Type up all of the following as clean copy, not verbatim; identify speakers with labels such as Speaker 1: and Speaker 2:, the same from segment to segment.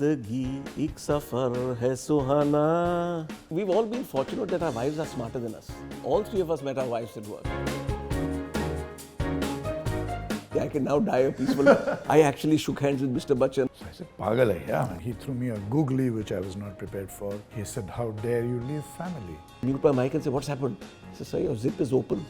Speaker 1: जिंदगी एक सफर है सुहाना. We've all been fortunate that our wives are smarter than us. All three of us met our wives at work. I can now die a peaceful death. I actually shook hands with Mr. Bachchan.
Speaker 2: So I said, Pagal hai, yeah. He threw me a googly which I was not prepared for. He said, how dare you leave family?
Speaker 1: You look at my mic and say, what's happened? I said, sir, your zip is open.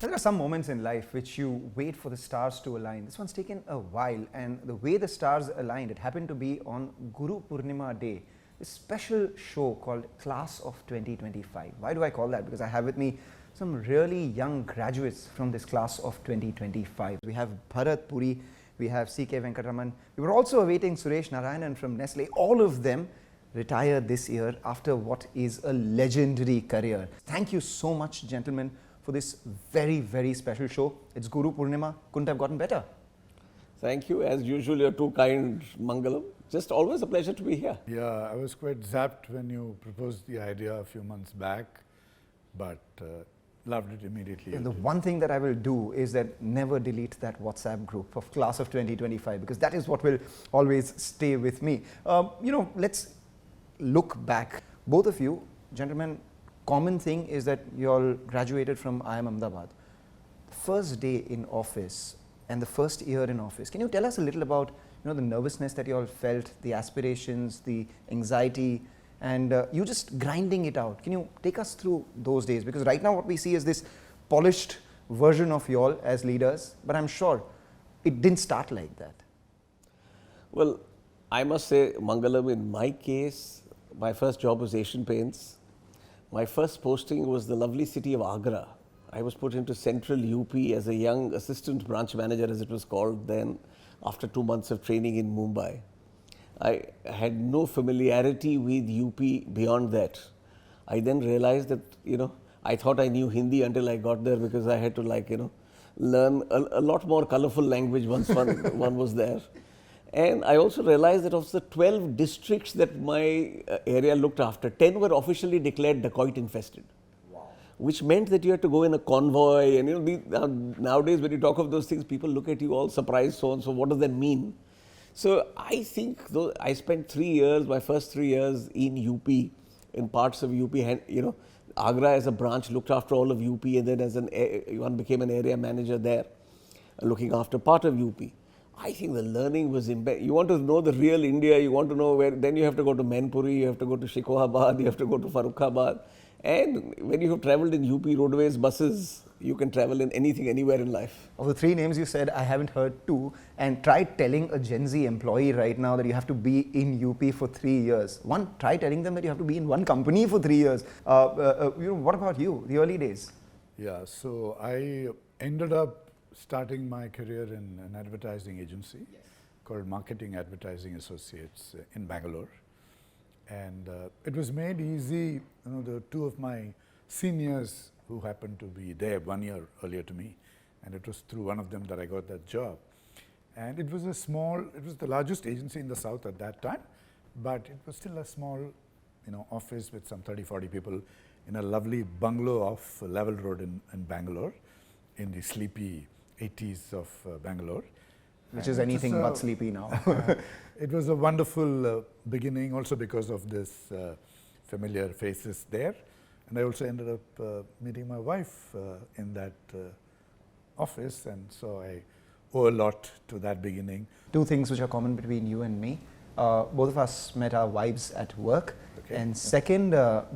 Speaker 3: There are some moments in life which you wait for the stars to align. This one's taken a while, and the way the stars aligned, it happened to be on Guru Purnima Day, a special show called Class of 2025. Why do I call that? Because I have with me some really young graduates from this Class of 2025. We have Bharat, Puri, we have CK Venkataraman. We were also awaiting Suresh Narayanan from Nestle. All of them retired this year after what is a legendary career. Thank you so much, gentlemen, for this very, very special show. It's Guru Purnima. Couldn't have gotten better.
Speaker 1: Thank you. As usual, you're too kind, Mangalam. Just always a pleasure to be here.
Speaker 2: Yeah, I was quite zapped when you proposed the idea a few months back, but loved it immediately.
Speaker 3: And the one thing that I will do is that never delete that WhatsApp group of Class of 2025, because that is what will always stay with me. Let's look back. Both of you, gentlemen, common thing is that you all graduated from IIM Ahmedabad. First day in office and the first year in office. Can you tell us a little about the nervousness that you all felt, the aspirations, the anxiety, and you just grinding it out? Can you take us through those days? Because right now what we see is this polished version of you all as leaders, but I'm sure it didn't start like that.
Speaker 1: Well, I must say, Mangalam, in my case, my first job was Asian Paints. My first posting was the lovely city of Agra. I was put into central UP as a young assistant branch manager, as it was called then, after 2 months of training in Mumbai. I had no familiarity with UP beyond that. I then realized that, I thought I knew Hindi until I got there, because I had to learn a lot more colorful language once one was there. And I also realized that of the 12 districts that my area looked after, 10 were officially declared dacoit infested. Wow. Which meant that you had to go in a convoy, and nowadays when you talk of those things, people look at you all surprised, so and so, what does that mean? So I think I spent 3 years, my first 3 years in UP, in parts of UP, Agra as a branch looked after all of UP, and then as one became an area manager there, looking after part of UP. I think the learning was you want to know the real India, you want to know where, then you have to go to Puri, you have to go to Shikohabad, you have to go to Farrukhabad. And when you have travelled in UP roadways, buses, you can travel in anything, anywhere in life.
Speaker 3: Of the 3 names you said, I haven't heard 2. And try telling a Gen Z employee right now that you have to be in UP for 3 years. Try telling them that you have to be in one company for 3 years. What about you, the early days?
Speaker 2: Yeah, so I ended up starting my career in an advertising agency called Marketing Advertising Associates in Bangalore. And it was made easy, the 2 of my seniors who happened to be there 1 year earlier to me, and it was through one of them that I got that job. And it was it was the largest agency in the South at that time, but it was still a small, office with some 30-40 people in a lovely bungalow off Level Road in Bangalore, in the sleepy 80s of Bangalore.
Speaker 3: Which is anything but sleepy now.
Speaker 2: It was a wonderful beginning, also because of this familiar faces there. And I also ended up meeting my wife in that office, and so I owe a lot to that beginning.
Speaker 3: 2 things which are common between you and me. Both of us met our wives at work. Okay. And second,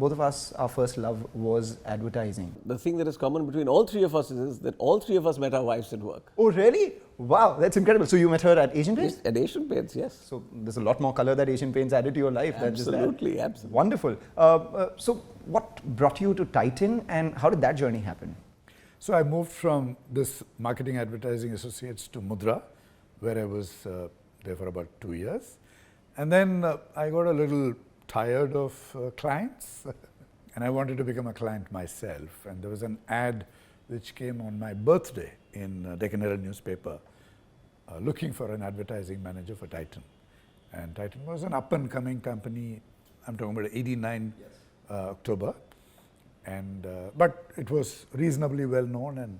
Speaker 3: both of us, our first love was advertising.
Speaker 1: The thing that is common between all 3 of us is that all 3 of us met our wives at work.
Speaker 3: Oh, really? Wow, that's incredible. So you met her at Asian Paints?
Speaker 1: Yes, at Asian Paints, yes.
Speaker 3: So there's a lot more color that Asian Paints added to your life than just that.
Speaker 1: Absolutely, absolutely.
Speaker 3: Wonderful. So what brought you to Titan, and how did that journey happen?
Speaker 2: So I moved from this Marketing Advertising Associates to Mudra, where I was there for about 2 years. And then I got a little tired of clients and I wanted to become a client myself. And there was an ad which came on my birthday in Deccan Herald newspaper looking for an advertising manager for Titan. And Titan was an up-and-coming company. I'm talking about 89 October. And but it was reasonably well known and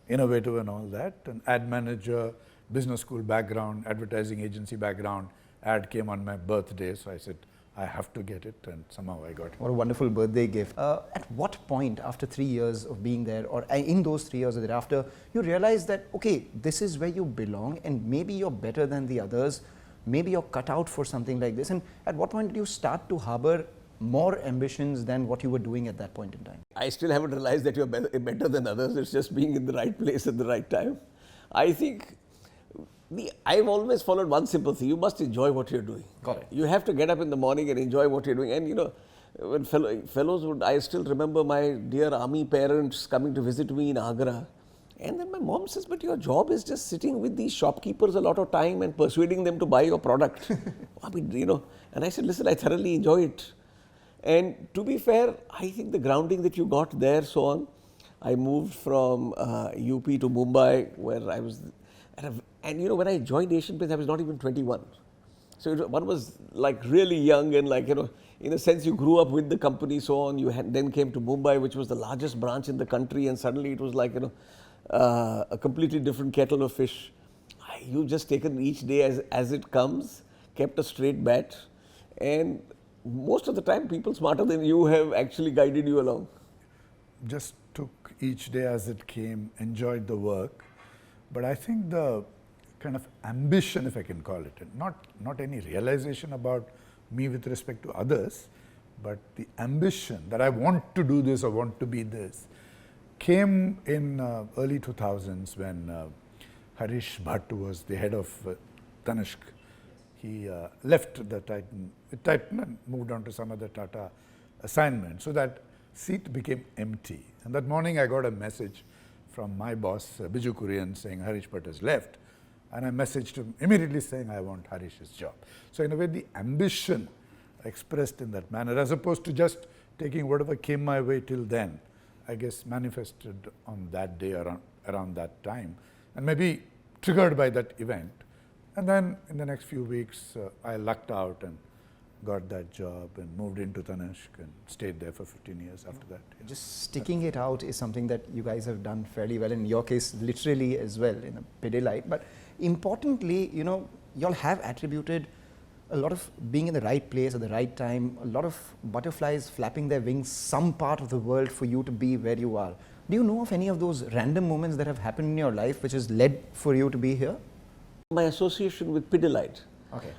Speaker 2: innovative and all that. An ad manager, business school background, advertising agency background. Ad came on my birthday, so I said, I have to get it, and somehow I got it.
Speaker 3: What a wonderful birthday gift. At what point after 3 years of being there, or in those 3 years or thereafter, you realize that, okay, this is where you belong and maybe you're better than the others, maybe you're cut out for something like this? And at what point did you start to harbor more ambitions than what you were doing at that point in time?
Speaker 1: I still haven't realized that you're better than others. It's just being in the right place at the right time. I think I've always followed one simple thing. You must enjoy what you're doing.
Speaker 3: Got it.
Speaker 1: You have to get up in the morning and enjoy what you're doing. And you know, when fellows would, I still remember my dear army parents coming to visit me in Agra. And then my mom says, but your job is just sitting with these shopkeepers a lot of time and persuading them to buy your product. I mean, you know, and I said, listen, I thoroughly enjoy it. And to be fair, I think the grounding that you got there, so on, I moved from UP to Mumbai, where I was, and you know, when I joined Asian Paints, I was not even 21. So one was like really young and like, you know, in a sense you grew up with the company, so on. You then came to Mumbai, which was the largest branch in the country, and suddenly it was like, you know, a completely different kettle of fish. You've just taken each day as it comes, kept a straight bat, and most of the time people smarter than you have actually guided you along.
Speaker 2: Just took each day as it came, enjoyed the work. But I think the kind of ambition, if I can call it, not any realization about me with respect to others, but the ambition that I want to do this or want to be this, came in early 2000s when Harish Bhatt was the head of Tanishq. He left the Titan and moved on to some other Tata assignment. So that seat became empty. And that morning I got a message from my boss, Biju Kurian, saying Harish Bhatt has left. And I messaged him immediately saying I want Harish's job. So in a way, the ambition expressed in that manner, as opposed to just taking whatever came my way till then, I guess manifested on that day around that time, and maybe triggered by that event. And then in the next few weeks, I lucked out and got that job and moved into Tanishq and stayed there for 15 years after that. Yeah.
Speaker 3: Just sticking it out is something that you guys have done fairly well, in your case literally as well, in a Pidilite. But importantly, you know, y'all have attributed a lot of being in the right place at the right time, a lot of butterflies flapping their wings, some part of the world for you to be where you are. Do you know of any of those random moments that have happened in your life which has led for you to be here?
Speaker 1: My association with Pidilite.
Speaker 3: Okay.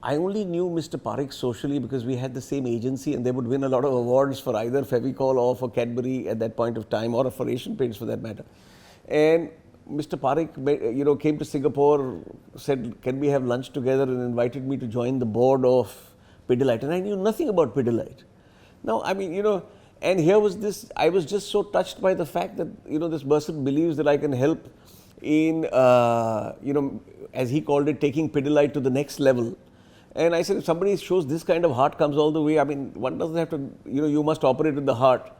Speaker 1: I only knew Mr. Parekh socially because we had the same agency and they would win a lot of awards for either Fevicol or for Cadbury at that point of time, or for Asian Paints for that matter. And Mr. Parekh, you know, came to Singapore, said, can we have lunch together, and invited me to join the board of Pidilite. And I knew nothing about Pidilite. Now, I mean, you know, and here was this, I was just so touched by the fact that, you know, this person believes that I can help in, you know, as he called it, taking Pidilite to the next level. And I said, if somebody shows this kind of heart, comes all the way, I mean, one doesn't have to, you know, you must operate with the heart.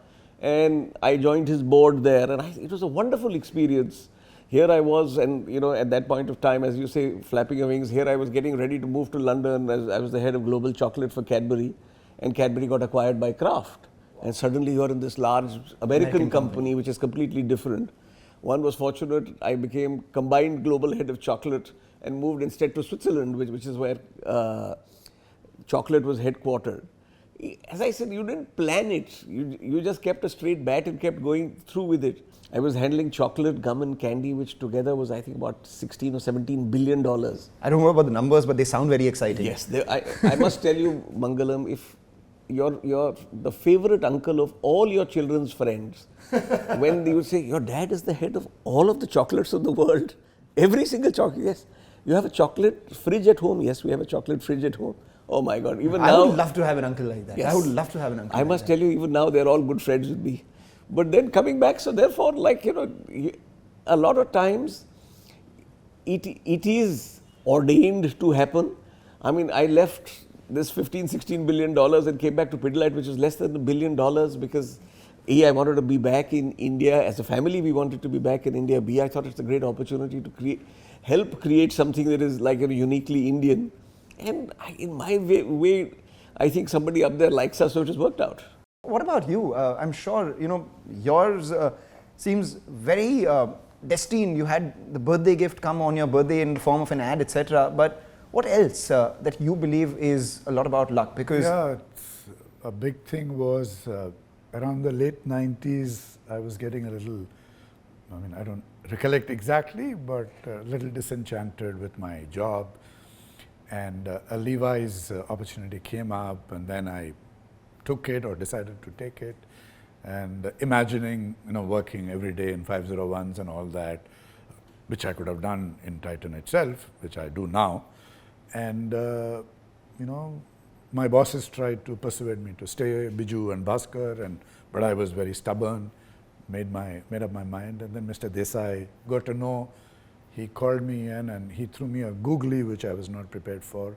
Speaker 1: And I joined his board there, and it was a wonderful experience. Here I was, and you know, at that point of time, as you say, flapping your wings, here I was getting ready to move to London as I was the head of global chocolate for Cadbury, and Cadbury got acquired by Kraft. And suddenly you're in this large American company, which is completely different. One was fortunate, I became combined global head of chocolate and moved instead to Switzerland, which is where chocolate was headquartered. As I said, you didn't plan it. You just kept a straight bat and kept going through with it. I was handling chocolate, gum and candy, which together was, I think, about $16 or $17 billion.
Speaker 3: I don't know about the numbers, but they sound very exciting.
Speaker 1: Yes, I must tell you, Mangalam, if you're the favorite uncle of all your children's friends, when they would say, your dad is the head of all of the chocolates of the world, every single chocolate, yes. You have a chocolate fridge at home? Yes, we have a chocolate fridge at home. Oh my God, even now.
Speaker 3: I would love to have an uncle like that.
Speaker 1: Yes.
Speaker 3: I would love to have an uncle
Speaker 1: I must tell you, even now they're all good friends with me. But then coming back, so therefore, like, you know, a lot of times it is ordained to happen. I mean, I left this $15, $16 billion and came back to Pidilite, which was less than $1 billion, because A, I wanted to be back in India. As a family, we wanted to be back in India. B, I thought it's a great opportunity to help create something that is like uniquely Indian. And in my way, I think somebody up there likes us, so it has worked out.
Speaker 3: What about you? I'm sure, yours seems very destined. You had the birthday gift come on your birthday in the form of an ad, etc. But what else that you believe is a lot about luck? Because
Speaker 2: yeah, a big thing was around the late 90s, I was getting a little, I don't recollect exactly, but a little disenchanted with my job. And a Levi's opportunity came up, and then I took it or decided to take it. And imagining, working every day in 501s and all that, which I could have done in Titan itself, which I do now. And, my bosses tried to persuade me to stay, Biju and Bhaskar, but I was very stubborn, made up my mind. And then Mr. Desai got to know. He called me in and he threw me a googly, which I was not prepared for.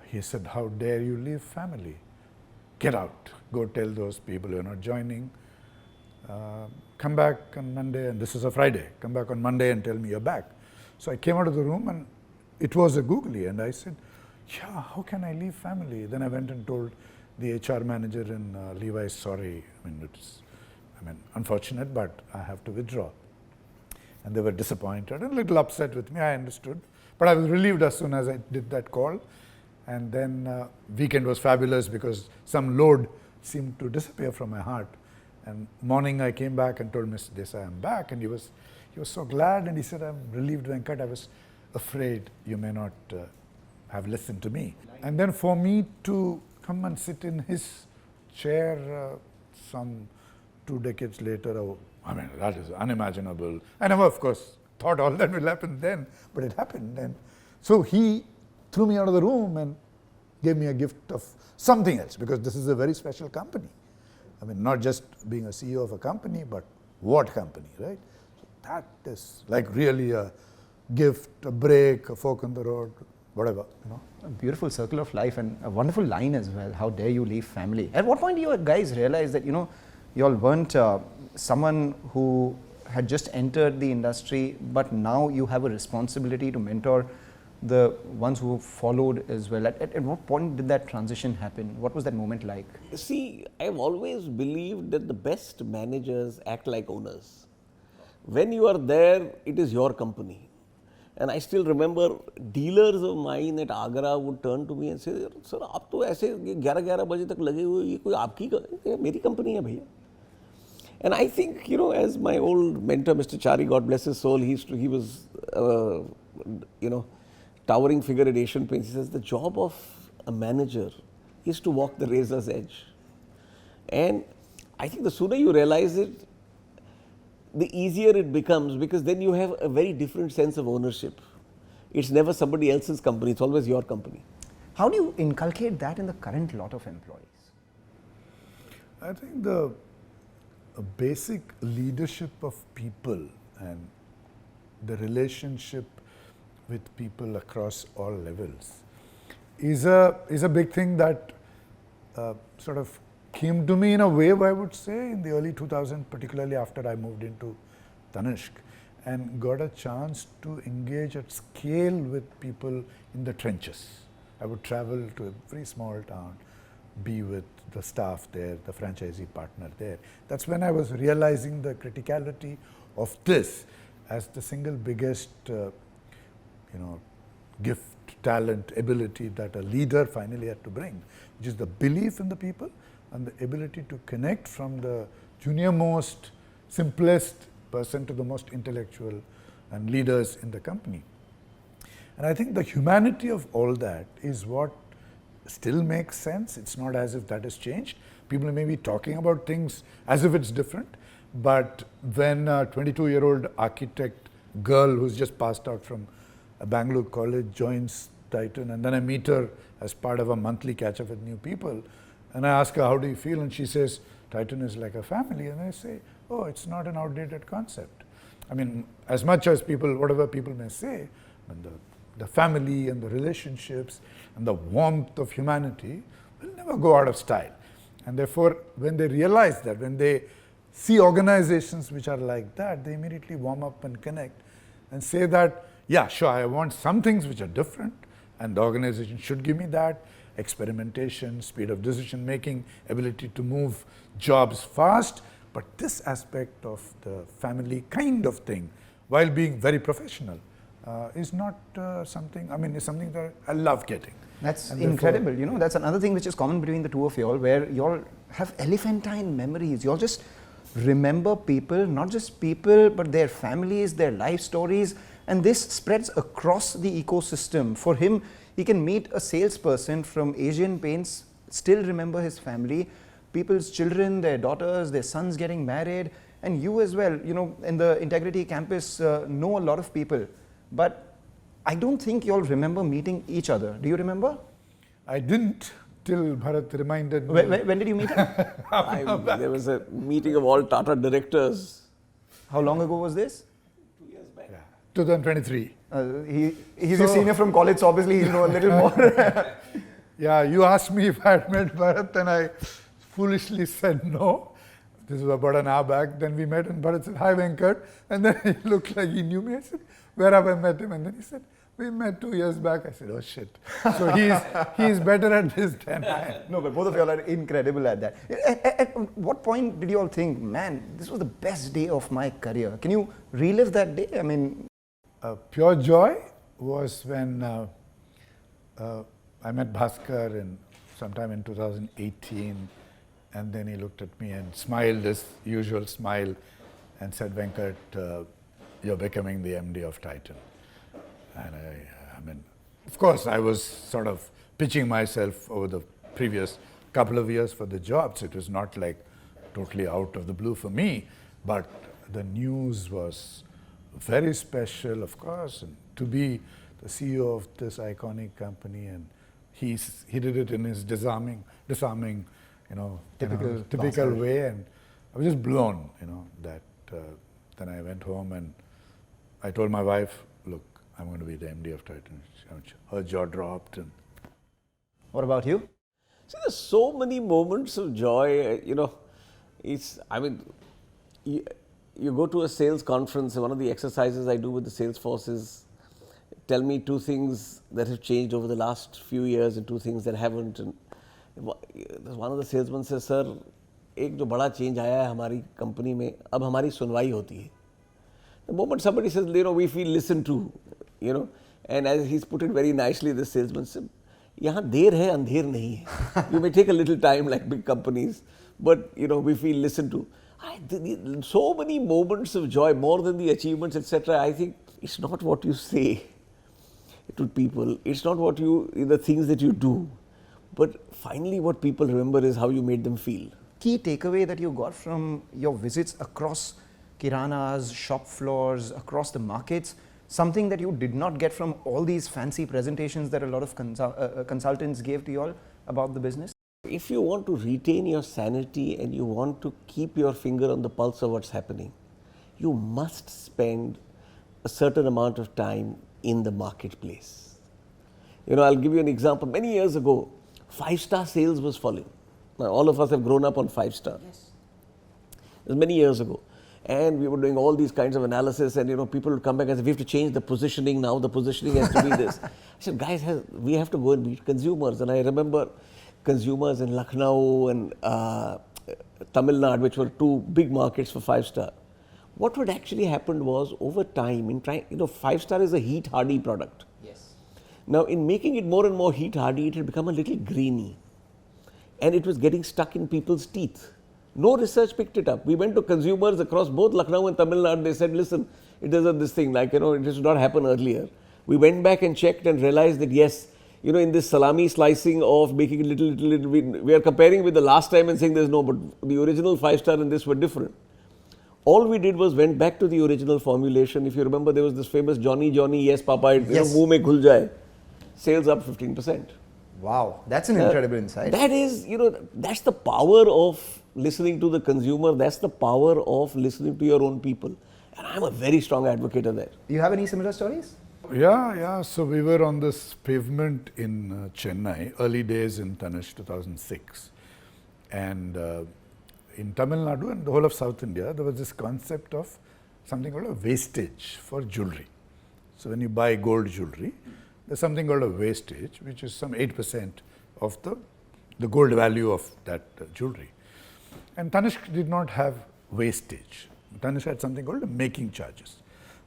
Speaker 2: He said, "How dare you leave family? Get out. Go tell those people you're not joining. Come back on Monday," and this is a Friday. "Come back on Monday and tell me you're back." So I came out of the room and it was a googly, and I said, "Yeah, how can I leave family?" Then I went and told the HR manager in Levi's, "Sorry, it's unfortunate, but I have to withdraw." And they were disappointed and a little upset with me, I understood. But I was relieved as soon as I did that call. And then weekend was fabulous because some load seemed to disappear from my heart. And morning I came back and told Mr. Desai, "I'm back." And he was so glad, and he said, "I'm relieved, Venkat. I was afraid you may not have listened to me." And then for me to come and sit in his chair some 2 decades later, that is unimaginable. I never, of course, thought all that will happen then, but it happened. And so he threw me out of the room and gave me a gift of something else, because this is a very special company. Not just being a CEO of a company, but what company, right? So that is like really a gift, a break, a fork in the road, whatever,
Speaker 3: A beautiful circle of life, and a wonderful line as well. How dare you leave family? At what point do you guys realize that, you all weren't someone who had just entered the industry, but now you have a responsibility to mentor the ones who followed as well? At what point did that transition happen? What was that moment like?
Speaker 1: See, I've always believed that the best managers act like owners. When you are there, it is your company. And I still remember dealers of mine at Agra would turn to me and say, "Sir, आप तो ऐसे 11-11 बजे तक लगे हुए, ये कोई आपकी मेरी company है भैया." And I think, as my old mentor, Mr. Chari, God bless his soul, he was, towering figure at Asian Paints. He says, the job of a manager is to walk the razor's edge. And I think the sooner you realize it, the easier it becomes, because then you have a very different sense of ownership. It's never somebody else's company, it's always your company.
Speaker 3: How do you inculcate that in the current lot of employees?
Speaker 2: I think the basic leadership of people and the relationship with people across all levels is a big thing that sort of came to me in a wave, I would say, in the early 2000s, particularly after I moved into Tanishq and got a chance to engage at scale with people in the trenches. I would travel to a very small town, be with the staff there, the franchisee partner there. That's when I was realizing the criticality of this as the single biggest gift, talent, ability that a leader finally had to bring, which is the belief in the people and the ability to connect from the junior most, simplest person to the most intellectual and leaders in the company. And I think the humanity of all that is what still makes sense. It's not as if that has changed. People may be talking about things as if it's different, but when a 22-year-old architect girl who's just passed out from a Bangalore college joins Titan, and then I meet her as part of a monthly catch-up with new people, and I ask her, "How do you feel?" And she says, "Titan is like a family." And I say, "Oh, it's not an outdated concept." I mean, as much as people, whatever people may say, but the family and the relationships and the warmth of humanity will never go out of style. And therefore, when they realize that, when they see organizations which are like that, they immediately warm up and connect and say that, yeah, sure, I want some things which are different, and the organization should give me that. Experimentation, speed of decision making, ability to move jobs fast, but this aspect of the family kind of thing, while being very professional, is not something, I mean, it's something that I love getting.
Speaker 3: That's
Speaker 2: And
Speaker 3: incredible. You know, that's another thing which is common between the two of you all, where you all have elephantine memories. You all just remember people, not just people, but their families, their life stories, and this spreads across the ecosystem. For him, he can meet a salesperson from Asian Paints, still remember his family, people's children, their daughters, their sons getting married, and you as well, you know, in the Integrity Campus, know a lot of people. But I don't think you all remember meeting each other. Do you remember?
Speaker 2: I didn't till Bharat reminded me.
Speaker 3: When did you meet him?
Speaker 1: There was a meeting of all Tata directors.
Speaker 3: How long ago was this?
Speaker 2: 2023.
Speaker 3: He's a senior from college, so obviously he'll know a little more.
Speaker 2: Yeah, you asked me if I had met Bharat, and I foolishly said no. This was about an hour back. Then we met, and Bharat said, "Hi, Venkat." And then he looked like he knew me. I said, "Where have I met him?" And then he said, "We met 2 years back." I said, "Oh shit." So he's better at this than I am.
Speaker 3: No, but both of you all are incredible at that. At what point did you all think, man, this was the best day of my career? Can you relive that day? I mean,
Speaker 2: Pure joy was when I met Bhaskar sometime in 2018, and then he looked at me and smiled his usual smile and said, "Venkat, you're becoming the MD of Titan." And I mean, of course, I was sort of pitching myself over the previous couple of years for the job, so it was not like totally out of the blue for me, but the news was very special, of course, and to be the CEO of this iconic company, and he did it in his disarming, typical way, and I was just blown, that. Then I went home and I told my wife, "Look, I'm going to be the MD of Titan." Her jaw dropped. And
Speaker 3: what about you?
Speaker 1: See, there's so many moments of joy, you go to a sales conference, and one of the exercises I do with the sales force is tell me 2 things that have changed over the last few years and 2 things that haven't. And one of the salesmen says, "Sir, एक जो बड़ा change आया है हमारी company में, अब हमारी सुनवाई होती है." The moment somebody says, we feel listened to, and as he's put it very nicely, this salesman said, यहाँ देर है, अंधेर नहीं है. You may take a little time like big companies, but we feel listened to. So many moments of joy, more than the achievements, etc. I think it's not what you say to people, it's not what the things that you do, but finally what people remember is how you made them feel.
Speaker 3: Key takeaway that you got from your visits across kiranas, shop floors, across the markets, something that you did not get from all these fancy presentations that a lot of consultants gave to you all about the business?
Speaker 1: If you want to retain your sanity and you want to keep your finger on the pulse of what's happening, you must spend a certain amount of time in the marketplace. I'll give you an example. Many years ago, 5-star sales was falling. Now, all of us have grown up on 5-star. Yes. It was many years ago. And we were doing all these kinds of analysis, and people would come back and say, "We have to change the positioning now, the positioning has to be this." I said, "Guys, we have to go and meet consumers." And I remember consumers in Lucknow and Tamil Nadu, which were 2 big markets for 5-star. What had actually happened was, over time, 5-star is a heat-hardy product.
Speaker 3: Yes.
Speaker 1: Now, in making it more and more heat-hardy, it had become a little grainy. And it was getting stuck in people's teeth. No research picked it up. We went to consumers across both Lucknow and Tamil Nadu. They said, "Listen, it doesn't this thing, it should not happen earlier." We went back and checked and realized that yes, in this salami slicing of making it little, we are comparing with the last time and saying there's no, but the original 5-star and this were different. All we did was went back to the original formulation. If you remember, there was this famous Johnny, yes, Papa, muh mein khul jaye. Sales up 15%.
Speaker 3: Wow, that's an incredible insight.
Speaker 1: That is, that's the power of listening to the consumer. That's the power of listening to your own people. And I'm a very strong advocate of that.
Speaker 3: Do you have any similar stories?
Speaker 2: Yeah. So we were on this pavement in Chennai, early days in Tanush, 2006. And in Tamil Nadu and the whole of South India, there was this concept of something called a wastage for jewelry. So when you buy gold jewelry, there's something called a wastage, which is some 8% of the gold value of that jewelry. And Tanishq did not have wastage. Tanishq had something called making charges,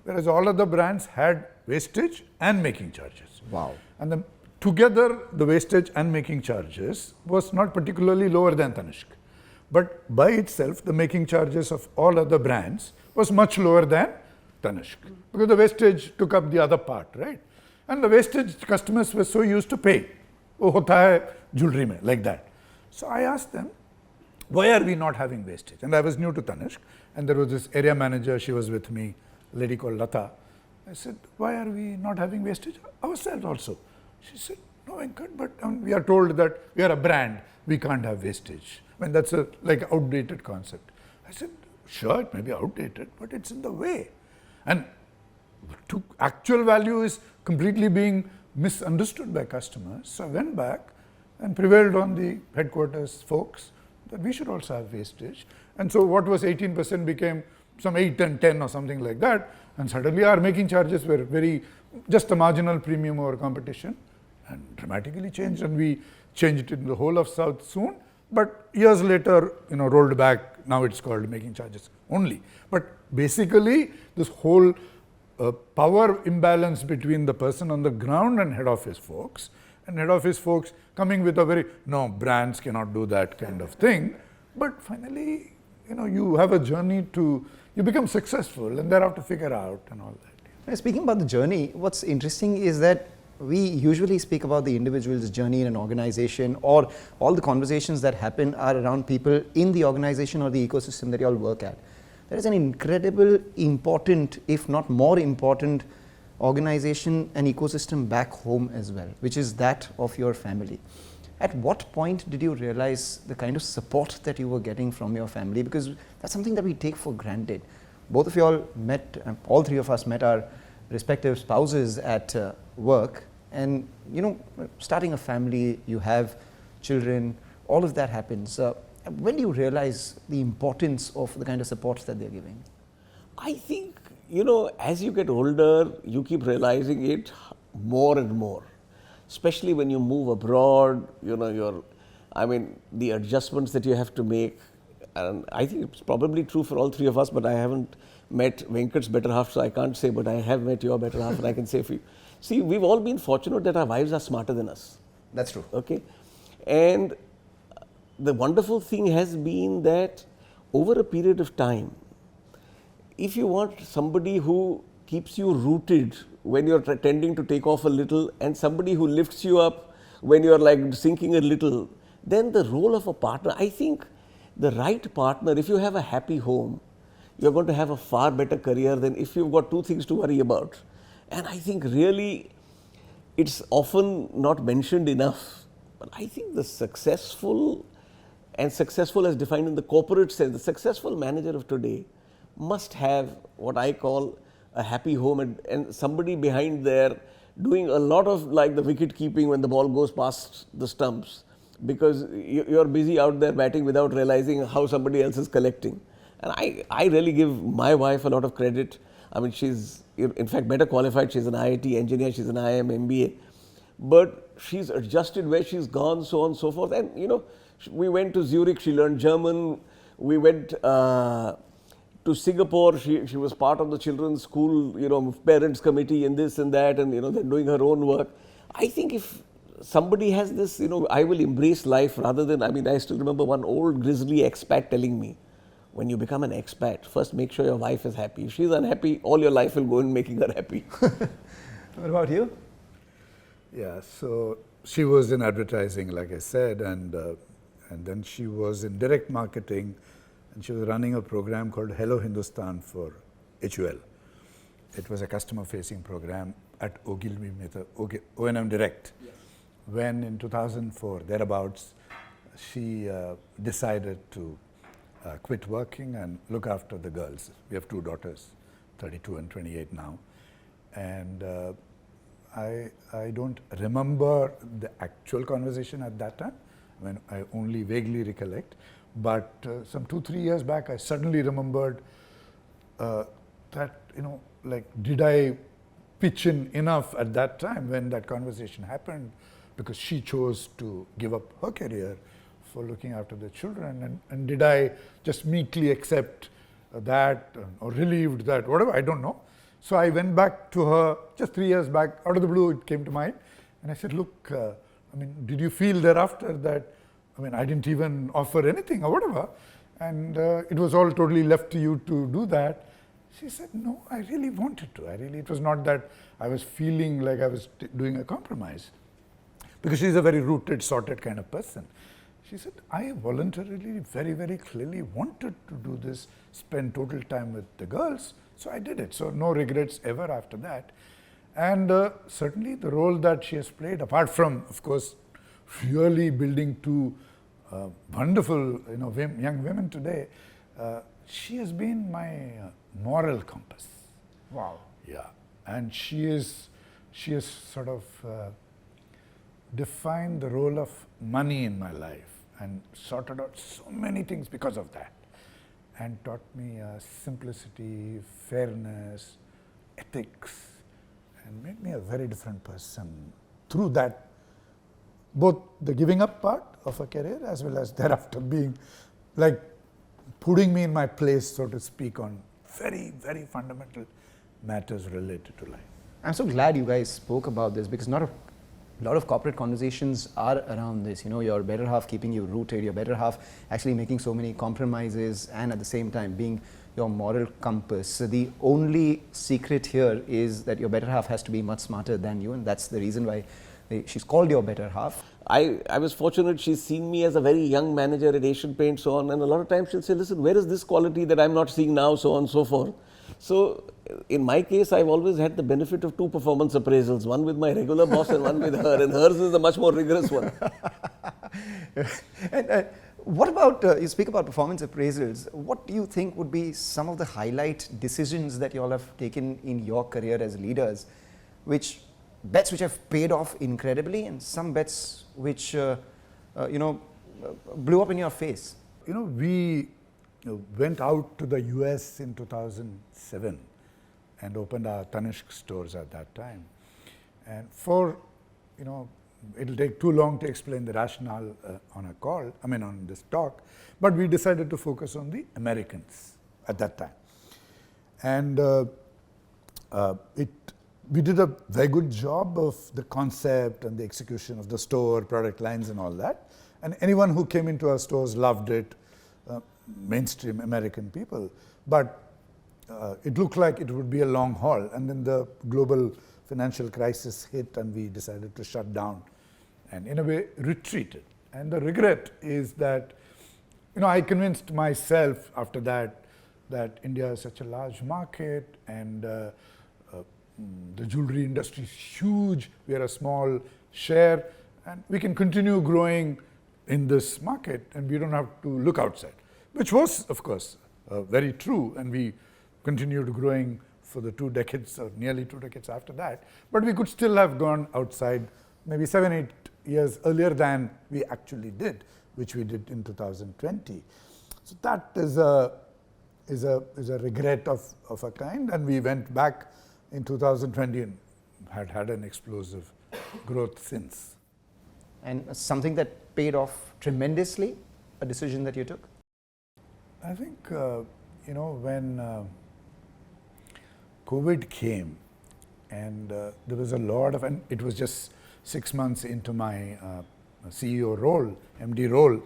Speaker 2: whereas all other brands had wastage and making charges.
Speaker 3: Wow.
Speaker 2: And together, the wastage and making charges was not particularly lower than Tanishq. But by itself, the making charges of all other brands was much lower than Tanishq, because the wastage took up the other part, right? And the wastage customers were so used to pay. Oh, hota hai jewelry mein, like that. So I asked them, why are we not having wastage? And I was new to Tanishq, and there was this area manager, she was with me, a lady called Lata. I said, why are we not having wastage ourselves also? She said, no, Venkat, but we are told that we are a brand, we can't have wastage. I mean, that's like an outdated concept. I said, sure, it may be outdated, but it's in the way. And actual value is completely being misunderstood by customers. So I went back and prevailed on the headquarters folks that we should also have wastage. And so what was 18% became some 8 and 10 or something like that. And suddenly our making charges were just a marginal premium over competition, and dramatically changed. And we changed it in the whole of South soon. But years later, rolled back. Now it's called making charges only. But basically, this whole power imbalance between the person on the ground and head office folks, and head office folks coming with a no, brands cannot do that kind of thing. But finally, you have a journey you become successful, and thereafter figure out and all that.
Speaker 3: Speaking about the journey, what's interesting is that we usually speak about the individual's journey in an organization, or all the conversations that happen are around people in the organization or the ecosystem that you all work at. There is an incredible, important, if not more important, organization and ecosystem back home as well, which is that of your family. At what point did you realize the kind of support that you were getting from your family? Because that's something that we take for granted. Both of you all met, all three of us met our respective spouses at work, and starting a family, you have children, all of that happens. When do you realize the importance of the kind of support that they're giving?
Speaker 1: I think, as you get older, you keep realizing it more and more, especially when you move abroad, the adjustments that you have to make. And I think it's probably true for all three of us, but I haven't met Venkat's better half, so I can't say, but I have met your better half, and I can say for you. See, we've all been fortunate that our wives are smarter than us.
Speaker 3: That's true.
Speaker 1: Okay. And the wonderful thing has been that over a period of time, if you want somebody who keeps you rooted when you're tending to take off a little, and somebody who lifts you up when you're like sinking a little, then the role of a partner, I think the right partner, if you have a happy home, you're going to have a far better career than if you've got two things to worry about. And I think really it's often not mentioned enough, but I think the successful, and successful as defined in the corporate sense, the successful manager of today must have what I call a happy home, and somebody behind there doing a lot of like the wicket keeping when the ball goes past the stumps, because you're busy out there batting without realizing how somebody else is collecting. And I really give my wife a lot of credit. I mean, she's in fact better qualified. She's an IIT engineer, she's an IIM MBA, but she's adjusted where she's gone, so on and so forth. And we went to Zurich, she learned German. We went to Singapore, she was part of the children's school, parents committee and this and that, and they're doing her own work. I think if somebody has this, I will embrace life rather than, I still remember one old grizzly expat telling me, when you become an expat, first make sure your wife is happy. If she's unhappy, all your life will go in making her happy.
Speaker 3: What about you?
Speaker 2: Yeah, so she was in advertising, like I said, and then she was in direct marketing, and she was running a program called Hello Hindustan for HUL. It was a customer-facing program at Ogilvy O&M Direct. Yes. When in 2004, thereabouts, she decided to quit working and look after the girls. We have two daughters, 32 and 28 now. And I don't remember the actual conversation at that time. when I only vaguely recollect. But some 2-3 years back, I suddenly remembered that, like, did I pitch in enough at that time when that conversation happened, because she chose to give up her career for looking after the children, and did I just meekly accept that or relieved that, whatever, I don't know. So I went back to her just 3 years back, out of the blue it came to mind, and I said, look, did you feel thereafter that, I didn't even offer anything or whatever, and it was all totally left to you to do that? She said, no, I really wanted to. It was not that I was feeling like I was doing a compromise, because she's a very rooted, sorted kind of person. She said, I voluntarily, very, very clearly wanted to do this, spend total time with the girls, so I did it. So no regrets ever after that. And certainly the role that she has played, apart from, of course, really building two wonderful young women today, she has been my moral compass.
Speaker 3: Wow.
Speaker 2: Yeah, and she has sort of defined the role of money in my life and sorted out so many things because of that, and taught me simplicity, fairness, ethics, and made me a very different person through that, both the giving up part of a career as well as thereafter being like putting me in my place, so to speak, on very, very fundamental matters related to life.
Speaker 3: I'm so glad you guys spoke about this, because not a lot of corporate conversations are around this. Your better half keeping you rooted, your better half actually making so many compromises, and at the same time being your moral compass. So the only secret here is that your better half has to be much smarter than you, and that's the reason why she's called your better half.
Speaker 1: I was fortunate. She's seen me as a very young manager at Asian Paint, so on, and a lot of times she'll say, listen, where is this quality that I'm not seeing now, so on and so forth. So in my case, I've always had the benefit of two performance appraisals, one with my regular boss and one with her, and hers is a much more rigorous one.
Speaker 3: And what about, you speak about performance appraisals, what do you think would be some of the highlight decisions that you all have taken in your career as leaders, bets which have paid off incredibly, and some bets which, blew up in your face?
Speaker 2: We went out to the US in 2007 and opened our Tanishq stores at that time. And it'll take too long to explain the rationale on a call, on this talk, but we decided to focus on the Americans at that time. And we did a very good job of the concept and the execution of the store, product lines and all that. And anyone who came into our stores loved it, mainstream American people. But it looked like it would be a long haul. And then the global financial crisis hit, and we decided to shut down and in a way retreated. And the regret is that, I convinced myself after that India is such a large market, and the jewelry industry is huge, we are a small share, and we can continue growing in this market and we don't have to look outside, which was, of course, very true, and we continued growing for the 2 decades or nearly 2 decades after that, but we could still have gone outside maybe 7-8 years earlier than we actually did, which we did in 2020. So that is a regret of a kind, and we went back in 2020 and had an explosive growth since.
Speaker 3: And something that paid off tremendously, a decision that you took?
Speaker 2: I think, when COVID came, and there was a lot of, and it was just 6 months into my CEO role, MD role,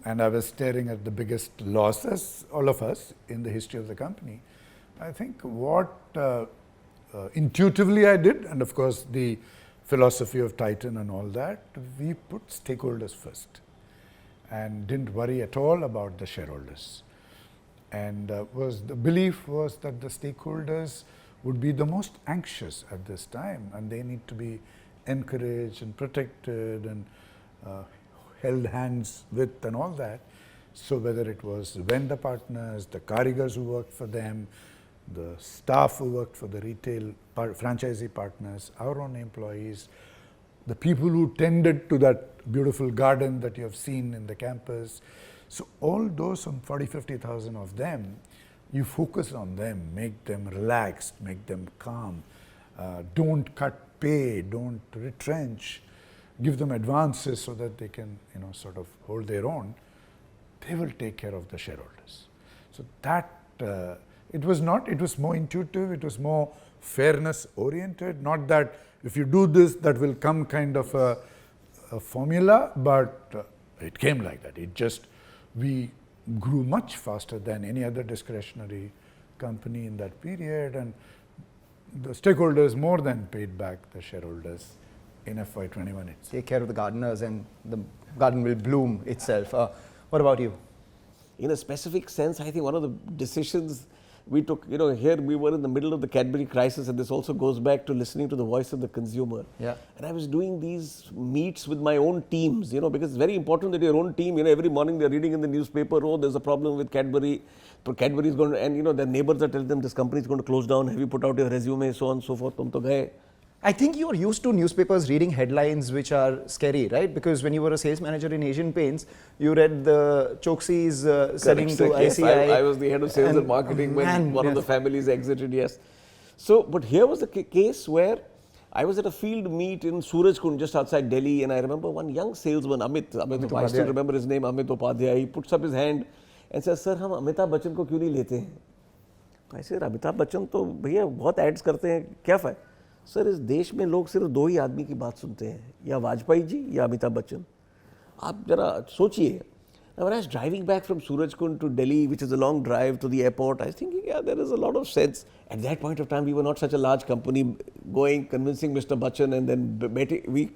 Speaker 2: and I was staring at the biggest losses, all of us, in the history of the company. I think what intuitively I did, and of course the philosophy of Titan and all that, we put stakeholders first and didn't worry at all about the shareholders. And the belief was that the stakeholders would be the most anxious at this time, and they need to be encouraged and protected and held hands with and all that. So whether it was vendor partners, the karigars who worked for them, the staff who worked for the retail franchisee partners, our own employees, the people who tended to that beautiful garden that you have seen in the campus. So all those, some 40,000-50,000 of them, you focus on them, make them relaxed, make them calm, don't cut pay, don't retrench, give them advances so that they can, sort of hold their own. They will take care of the shareholders. So that, it was more intuitive, it was more fairness oriented, not that if you do this, that will come kind of a formula, but it came like that. It just, we grew much faster than any other discretionary company in that period, and the stakeholders more than paid back the shareholders in FY21 itself.
Speaker 3: Take care of the gardeners and the garden will bloom itself. What about you?
Speaker 1: In a specific sense, I think one of the decisions we took, here we were in the middle of the Cadbury crisis, and this also goes back to listening to the voice of the consumer.
Speaker 3: Yeah.
Speaker 1: And I was doing these meets with my own teams, because it's very important that your own team, every morning they're reading in the newspaper, oh, there's a problem with Cadbury, Cadbury is going to, and their neighbors are telling them this company is going to close down, have you put out your resume, so on and so forth, tum to gaye.
Speaker 3: I think you're used to newspapers reading headlines which are scary, right? Because when you were a sales manager in Asian Paints, you read the Choksi's selling to ICI.
Speaker 1: Yes, I was the head of sales and marketing when one of the families exited, yes. So, but here was the case where I was at a field meet in Surajkund, just outside Delhi, and I remember one young salesman, Amit I still remember his name, Amit Upadhyay, he puts up his hand and says, sir, हम अमिताभ बच्चन को क्यों नहीं लेते हैं? I said, Amitabh Bachchan तो भैया बहुत ads करते हैं, क्या फ़ायदा? सर, इस देश में लोग सिर्फ दो ही आदमी की बात सुनते हैं, या वाजपेयी जी या अमिताभ बच्चन. आप जरा सोचिए. Now, when I was driving back from Surajkund to Delhi, which is a long drive to the airport, I was thinking, yeah, there is a lot of sense. At that point of time, we were not such a large company going, convincing Mr. Bachchan, and then we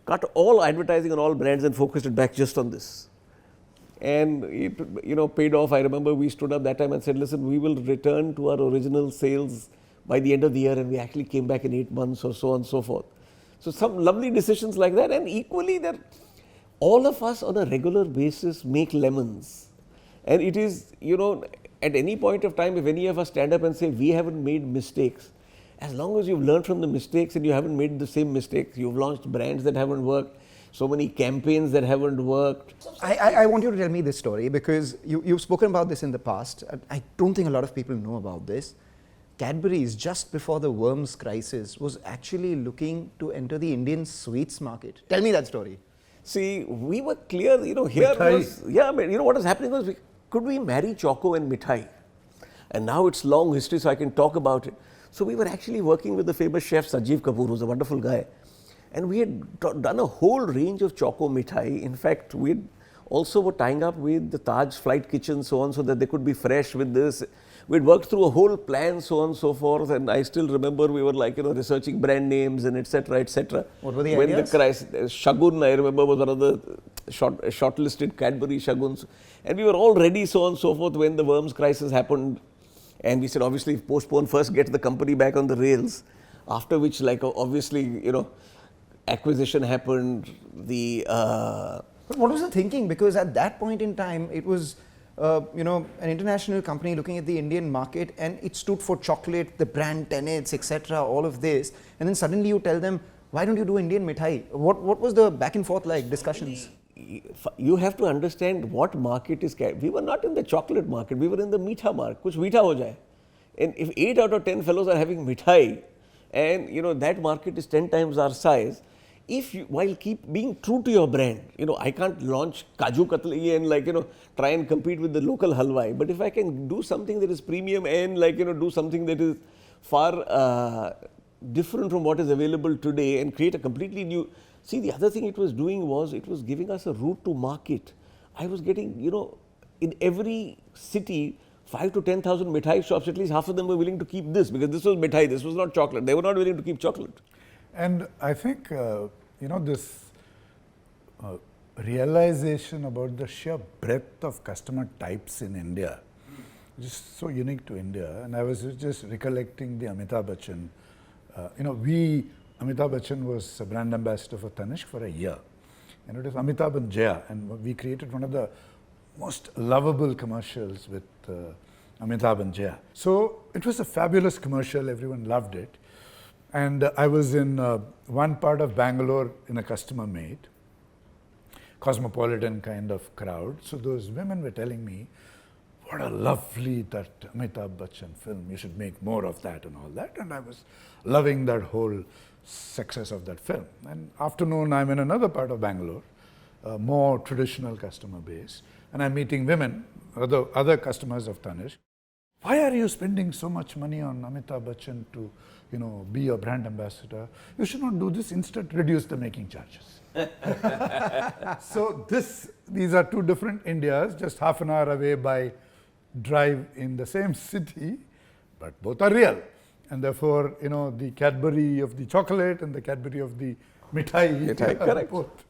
Speaker 1: cut all advertising on all brands and focused it back just on this. And it, paid off. I remember we stood up that time and said, listen, we will return to our original sales by the end of the year, and we actually came back in 8 months or so on and so forth. So some lovely decisions like that, and equally that all of us on a regular basis make lemons. And it is, at any point of time, if any of us stand up and say, we haven't made mistakes, as long as you've learned from the mistakes and you haven't made the same mistakes, you've launched brands that haven't worked, so many campaigns that haven't worked.
Speaker 3: I want you to tell me this story, because you've spoken about this in the past. I don't think a lot of people know about this. Cadbury's, just before the worms crisis, was actually looking to enter the Indian sweets market. Tell me that story.
Speaker 1: See, we were clear, here
Speaker 2: Mithai.
Speaker 1: was, what was happening was, could we marry Choco and Mithai? And now it's long history, so I can talk about it. So we were actually working with the famous chef Sajeev Kapoor, who's a wonderful guy. And we had done a whole range of Choco Mithai. In fact, we also were tying up with the Taj Flight Kitchen, so on, so that they could be fresh with this. We'd worked through a whole plan, so on and so forth, and I still remember we were researching brand names and etc. etc.
Speaker 3: What were the
Speaker 1: when
Speaker 3: ideas?
Speaker 1: The crisis, Shagun, I remember, was one of the shortlisted Cadbury Shaguns, and we were all ready, so on and so forth, when the worms crisis happened, and we said, obviously, postpone first, get the company back on the rails, after which, obviously, acquisition happened,
Speaker 3: But what was the thinking? Because at that point in time, it was an international company looking at the Indian market, and it stood for chocolate, the brand tenets, etc., all of this. And then suddenly you tell them, why don't you do Indian mithai? What was the back and forth like discussions?
Speaker 1: You have to understand what market is. We were not in the chocolate market, we were in the meetha market. Kuch meetha ho jaye. And if 8 out of 10 fellows are having mithai, and that market is 10 times our size, if you, while keep being true to your brand, I can't launch Kaju Katli and try and compete with the local halwai, but if I can do something that is premium and do something that is far different from what is available today and create a completely new. See, the other thing it was doing was it was giving us a route to market. I was getting, in every city, 5 to 10,000 mithai shops, at least half of them were willing to keep this, because this was mithai, this was not chocolate. They were not willing to keep chocolate.
Speaker 2: And I think, this realization about the sheer breadth of customer types in India, which is so unique to India. And I was just recollecting the Amitabh Bachchan. Amitabh Bachchan was a brand ambassador for Tanishq for a year. And it was Amitabh and Jaya. And we created one of the most lovable commercials with Amitabh and Jaya. So it was a fabulous commercial. Everyone loved it. And I was in one part of Bangalore in a customer made, cosmopolitan kind of crowd. So those women were telling me, what a lovely that Amitabh Bachchan film, you should make more of that and all that. And I was loving that whole success of that film. And afternoon, I'm in another part of Bangalore, more traditional customer base, and I'm meeting women, other customers of Tanishq. Why are you spending so much money on Amitabh Bachchan to, be your brand ambassador? You should not do this. Instead, reduce the making charges. So these are two different Indias, just half an hour away by drive in the same city, but both are real. And therefore, the Cadbury of the chocolate and the Cadbury of the mithai.
Speaker 1: Correct.
Speaker 2: Both.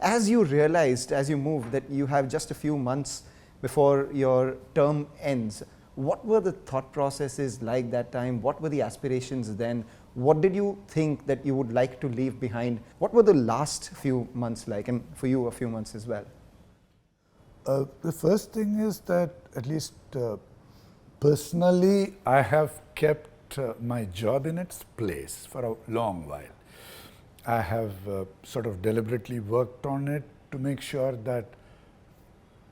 Speaker 3: As you realized, as you moved, that you have just a few months before your term ends, what were the thought processes like that time? What were the aspirations then? What did you think that you would like to leave behind? What were the last few months like, and for you a few months as well?
Speaker 2: The first thing is that at least personally, I have kept my job in its place for a long while. I have sort of deliberately worked on it to make sure that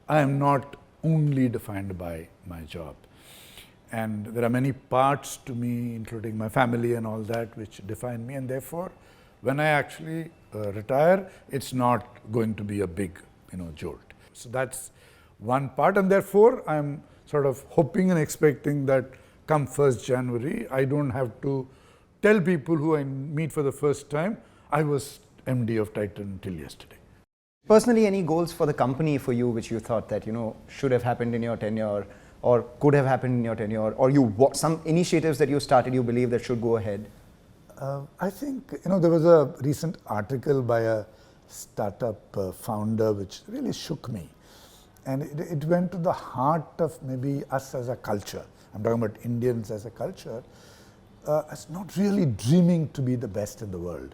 Speaker 2: I am not only defined by my job. And there are many parts to me, including my family and all that, which define me. And therefore, when I actually retire, it's not going to be a big, jolt. So that's one part. And therefore, I'm sort of hoping and expecting that come 1st January, I don't have to tell people who I meet for the first time, I was MD of Titan till yesterday.
Speaker 3: Personally, any goals for the company for you which you thought that, should have happened in your tenure or could have happened in your tenure, or some initiatives that you started you believe that should go ahead?
Speaker 2: I think, there was a recent article by a startup founder which really shook me. And it went to the heart of maybe us as a culture. I'm talking about Indians as a culture, as not really dreaming to be the best in the world.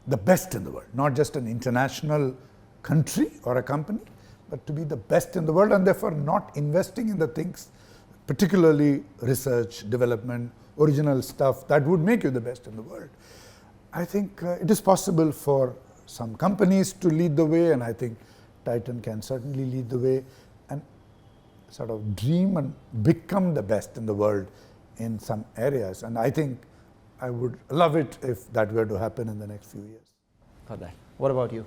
Speaker 2: The best in the world, not just an international country or a company, but to be the best in the world, and therefore not investing in the things, particularly research, development, original stuff that would make you the best in the world. I think it is possible for some companies to lead the way, and I think Titan can certainly lead the way and sort of dream and become the best in the world in some areas. And I think I would love it if that were to happen in the next few years.
Speaker 3: Got that. What about you?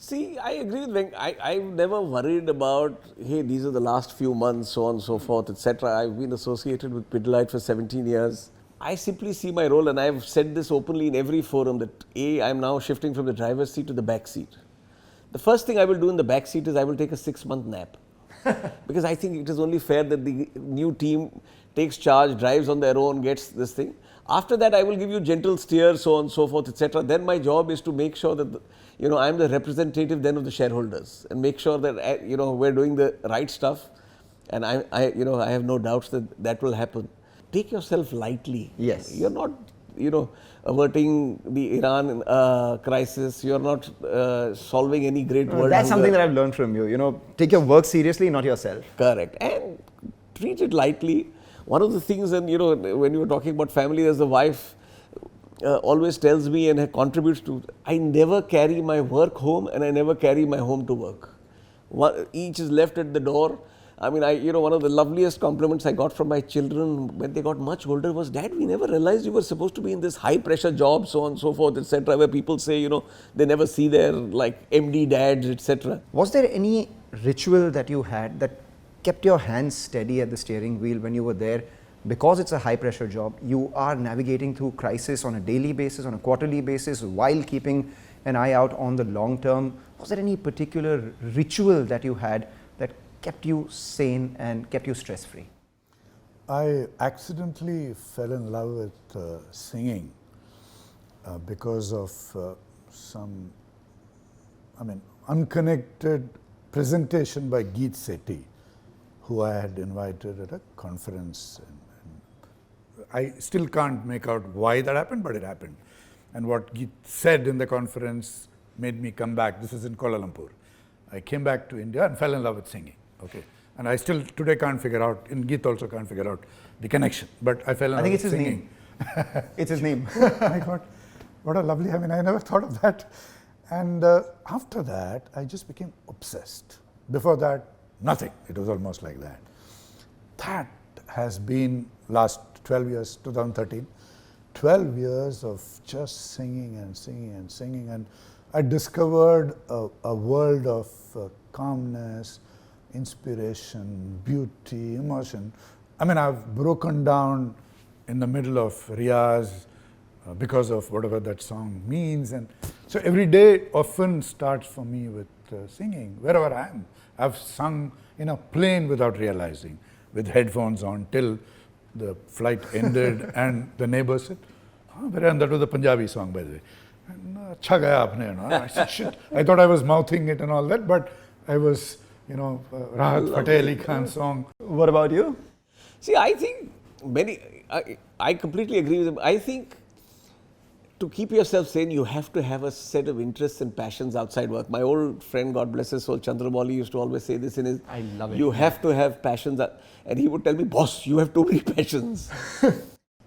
Speaker 1: See, I agree with Venk. I've never worried about, hey, these are the last few months, so on and so forth, etc. I've been associated with Pidilite for 17 years. I simply see my role, and I've said this openly in every forum, that I'm now shifting from the driver's seat to the back seat. The first thing I will do in the back seat is I will take a 6-month nap. Because I think it is only fair that the new team takes charge, drives on their own, gets this thing. After that, I will give you gentle steer, so on and so forth, etc. Then my job is to make sure that, I'm the representative then of the shareholders, and make sure that, we're doing the right stuff. And I have no doubts that that will happen. Take yourself lightly.
Speaker 3: Yes.
Speaker 1: You're not, averting the Iran crisis. You're not solving any great world.
Speaker 3: That's something that I've learned from you. Take your work seriously, not yourself.
Speaker 1: Correct. And treat it lightly. One of the things, and when you were talking about family, there's the wife always tells me and contributes to, I never carry my work home and I never carry my home to work. Each is left at the door. I mean, one of the loveliest compliments I got from my children when they got much older was, Dad, we never realized you were supposed to be in this high pressure job, so on and so forth, etc., where people say, they never see their MD dads, etc.
Speaker 3: Was there any ritual that you had that kept your hands steady at the steering wheel when you were there? Because it's a high pressure job, you are navigating through crisis on a daily basis, on a quarterly basis, while keeping an eye out on the long term. Was there any particular ritual that you had that kept you sane and kept you stress free?
Speaker 2: I accidentally fell in love with singing because of some, unconnected presentation by Geet Sethi, who I had invited at a conference. And I still can't make out why that happened, but it happened. And what Geet said in the conference made me come back. This is in Kuala Lumpur. I came back to India and fell in love with singing. Okay, and I still today can't figure out, and Geet also can't figure out the connection. But I fell in love with singing.
Speaker 3: It's his name.
Speaker 2: I thought, what a lovely, I mean, I never thought of that. And after that, I just became obsessed. Before that, nothing. It was almost like that. That has been last 12 years, 2013, 12 years of just singing and singing and singing. And I discovered a world of calmness, inspiration, beauty, emotion. I mean, I've broken down in the middle of Riyaz because of whatever that song means. And so every day often starts for me with singing, wherever I am. I've sung in a plane without realizing, with headphones on till the flight ended and the neighbor said, and that was a Punjabi song, by the way. And, "Achha gaya aapne," you know. I said, shit. I thought I was mouthing it and all that, but I was, Rahat Fateh Ali Khan song.
Speaker 3: What about you?
Speaker 1: See, I think I completely agree with him. I think to keep yourself sane, you have to have a set of interests and passions outside work. My old friend, God bless his soul, Chandramouli, used to always say this in his...
Speaker 3: I love it.
Speaker 1: You have to have passions. And he would tell me, boss, you have too many passions.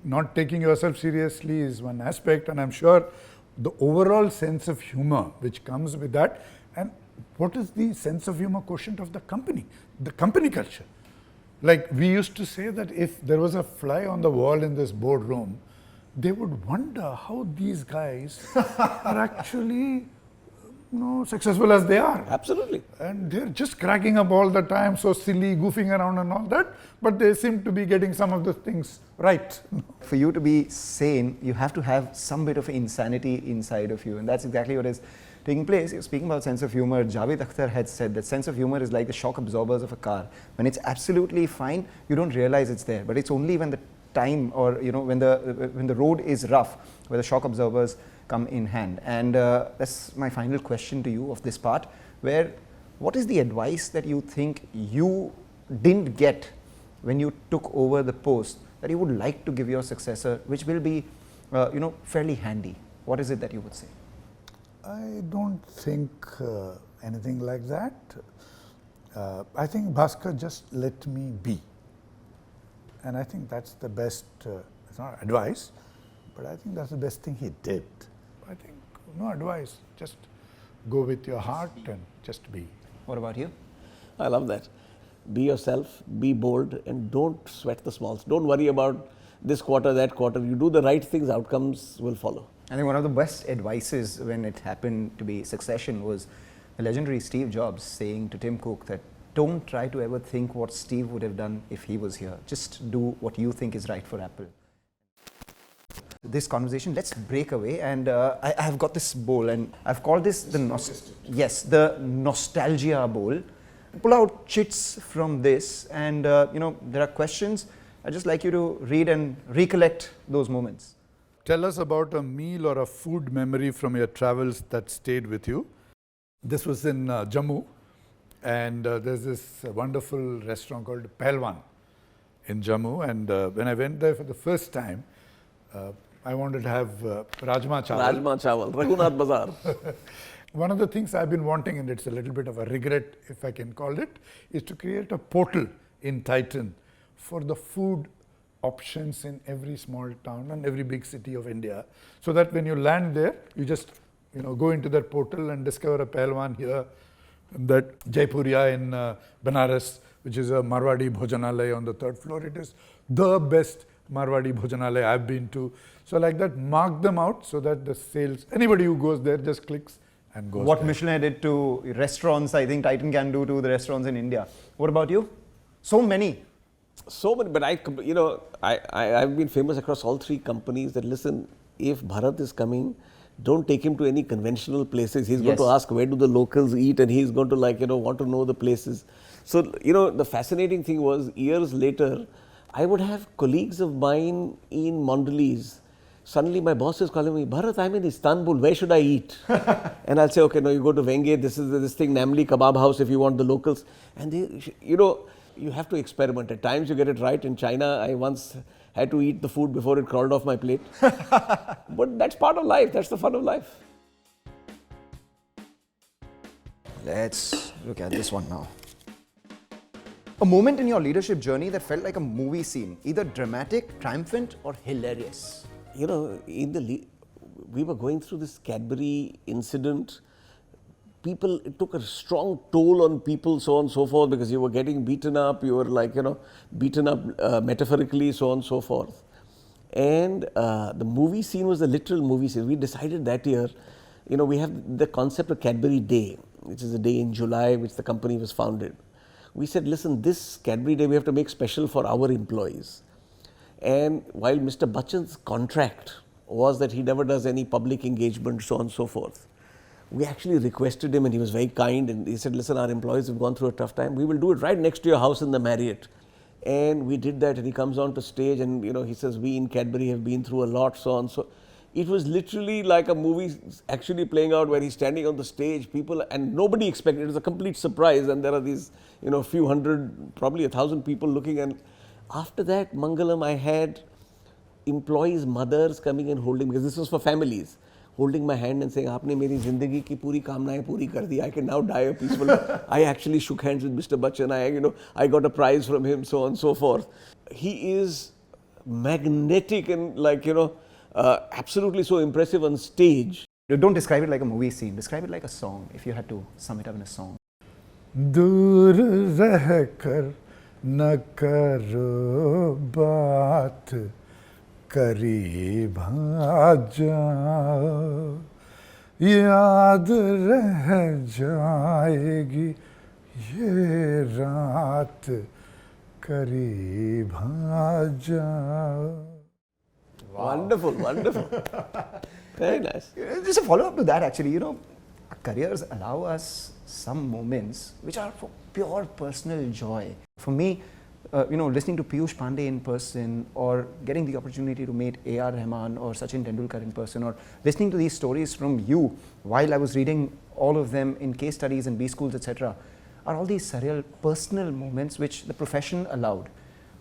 Speaker 2: Not taking yourself seriously is one aspect, and I'm sure the overall sense of humor which comes with that, and what is the sense of humor quotient of the company culture. Like we used to say that if there was a fly on the wall in this boardroom, they would wonder how these guys are actually successful as they are.
Speaker 1: Absolutely.
Speaker 2: And they're just cracking up all the time, so silly, goofing around and all that, but they seem to be getting some of the things right.
Speaker 3: For you to be sane, you have to have some bit of insanity inside of you, and that's exactly what is taking place. You're speaking about sense of humor. Javed Akhtar had said that sense of humor is like the shock absorbers of a car. When it's absolutely fine, you don't realize it's there, but it's only when the time or when the road is rough where the shock absorbers come in hand. And that's my final question to you of this part, where what is the advice that you think you didn't get when you took over the post that you would like to give your successor, which will be fairly handy? What is it that you would say?
Speaker 2: I don't think anything like that. I think Bhaskar just let me be. And I think that's the best, it's not advice, but I think that's the best thing he did. I think no advice, just go with your heart and just be.
Speaker 3: What about you?
Speaker 1: I love that. Be yourself, be bold, and don't sweat the smalls. Don't worry about this quarter, that quarter. You do the right things, outcomes will follow.
Speaker 3: I think one of the best advices when it happened to be succession was the legendary Steve Jobs saying to Tim Cook that don't try to ever think what Steve would have done if he was here. Just do what you think is right for Apple. This conversation, let's break away, and I have got this bowl, and I've called this the nostalgia bowl. Pull out chits from this, and there are questions. I'd just like you to read and recollect those moments.
Speaker 2: Tell us about a meal or a food memory from your travels that stayed with you. This was in Jammu, and there's this wonderful restaurant called Pahalwan in Jammu, and when I went there for the first time, I wanted to have Rajma Chawal.
Speaker 1: Rajma Chawal, Raghunath Bazaar.
Speaker 2: One of the things I've been wanting, and it's a little bit of a regret if I can call it, is to create a portal in Titan for the food options in every small town and every big city of India, so that when you land there, you just go into that portal and discover a Pahalwan here, and that Jaipuria in Banaras, which is a Marwadi Bhojanalaya on the 3rd floor. It is the best Marwadi Bhojanalaya I've been to. So like that, mark them out so that the sales, anybody who goes there just clicks and goes
Speaker 3: What
Speaker 2: there.
Speaker 3: Michelin did to restaurants, I think Titan can do to the restaurants in India. What about you? So many.
Speaker 1: So many, but I've been famous across all 3 companies that listen, if Bharat is coming, don't take him to any conventional places. He's going to ask where do the locals eat, and he's going to want to know the places. So, the fascinating thing was, years later, I would have colleagues of mine in Mondelez. Suddenly my boss is calling me, Bharat, I'm in Istanbul, where should I eat? And I'll say, okay, no, you go to Venge, this is this thing, Namli Kebab House if you want the locals. And they, you have to experiment. At times you get it right. In China, I once had to eat the food before it crawled off my plate. But that's part of life. That's the fun of life.
Speaker 3: Let's look at this one now. A moment in your leadership journey that felt like a movie scene, either dramatic, triumphant, or hilarious.
Speaker 1: You know, we were going through this Cadbury incident. People, it took a strong toll on people, so on and so forth, because you were getting beaten up, you were like, beaten up metaphorically, so on and so forth. And the movie scene was a literal movie scene. We decided that year, we have the concept of Cadbury Day, which is a day in July which the company was founded. We said, listen, this Cadbury Day we have to make special for our employees. And while Mr. Bachchan's contract was that he never does any public engagement, so on and so forth, we actually requested him, and he was very kind, and he said, listen, our employees have gone through a tough time. We will do it right next to your house in the Marriott. And we did that, and he comes on to stage, and he says, we in Cadbury have been through a lot, so on. So it was literally like a movie actually playing out, where he's standing on the stage, people, and nobody expected it. It was a complete surprise, and there are these, few hundred, probably 1,000 people looking. And after that, Mangalam, I had employees' mothers coming and holding, because this was for families, holding my hand and saying, "Aapne meri zindagi ki puri kamnaएं puri kar di. I can now die a peaceful." I actually shook hands with Mr. Bachchan. I got a prize from him, so on and so forth. He is magnetic and absolutely so impressive on stage.
Speaker 3: Don't describe it like a movie scene. Describe it like a song, if you had to sum it up in a song.
Speaker 2: दूर रहकर न करो बात, करीब आ जाओ, याद रह जाएगी ये रात, करीब आ जाओ.
Speaker 1: Wonderful, wonderful. Very nice.
Speaker 3: Just a follow-up to that, actually, our careers allow us some moments which are for pure personal joy. For me, listening to Piyush Pandey in person, or getting the opportunity to meet A.R. Rahman or Sachin Tendulkar in person, or listening to these stories from you while I was reading all of them in case studies and B schools, etc., are all these surreal personal moments which the profession allowed.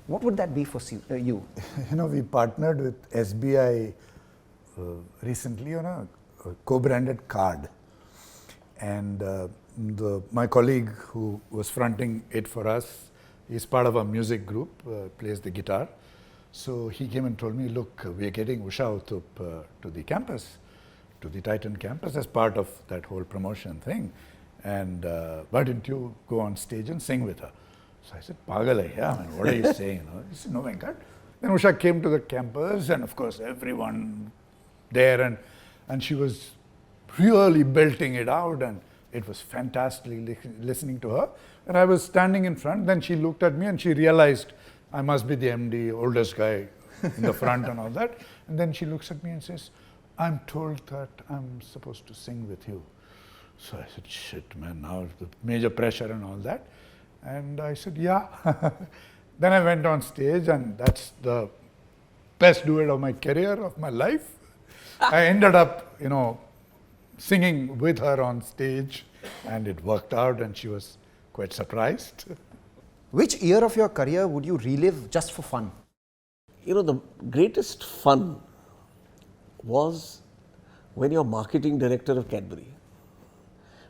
Speaker 3: What would that be for you?
Speaker 2: We partnered with SBI recently on a co-branded card, and my colleague who was fronting it for us, he's part of a music group, plays the guitar. So he came and told me, look, we are getting Usha to the campus, to the Titan campus, as part of that whole promotion thing. And why didn't you go on stage and sing with her? So I said, Pagal hai, yeah, what are you saying? He said, no, Venkat. Then Usha came to the campus, and of course everyone there, and she was really belting it out, and it was fantastic listening to her. And I was standing in front. Then she looked at me and she realized I must be the MD, oldest guy in the front and all that. And then she looks at me and says, I'm told that I'm supposed to sing with you. So I said, shit, man, now the major pressure and all that. And I said, yeah. Then I went on stage, and that's the best duet of my career, of my life. I ended up, singing with her on stage, and it worked out, and she was quite surprised.
Speaker 3: Which year of your career would you relive just for fun?
Speaker 1: The greatest fun was when you're marketing director of Cadbury.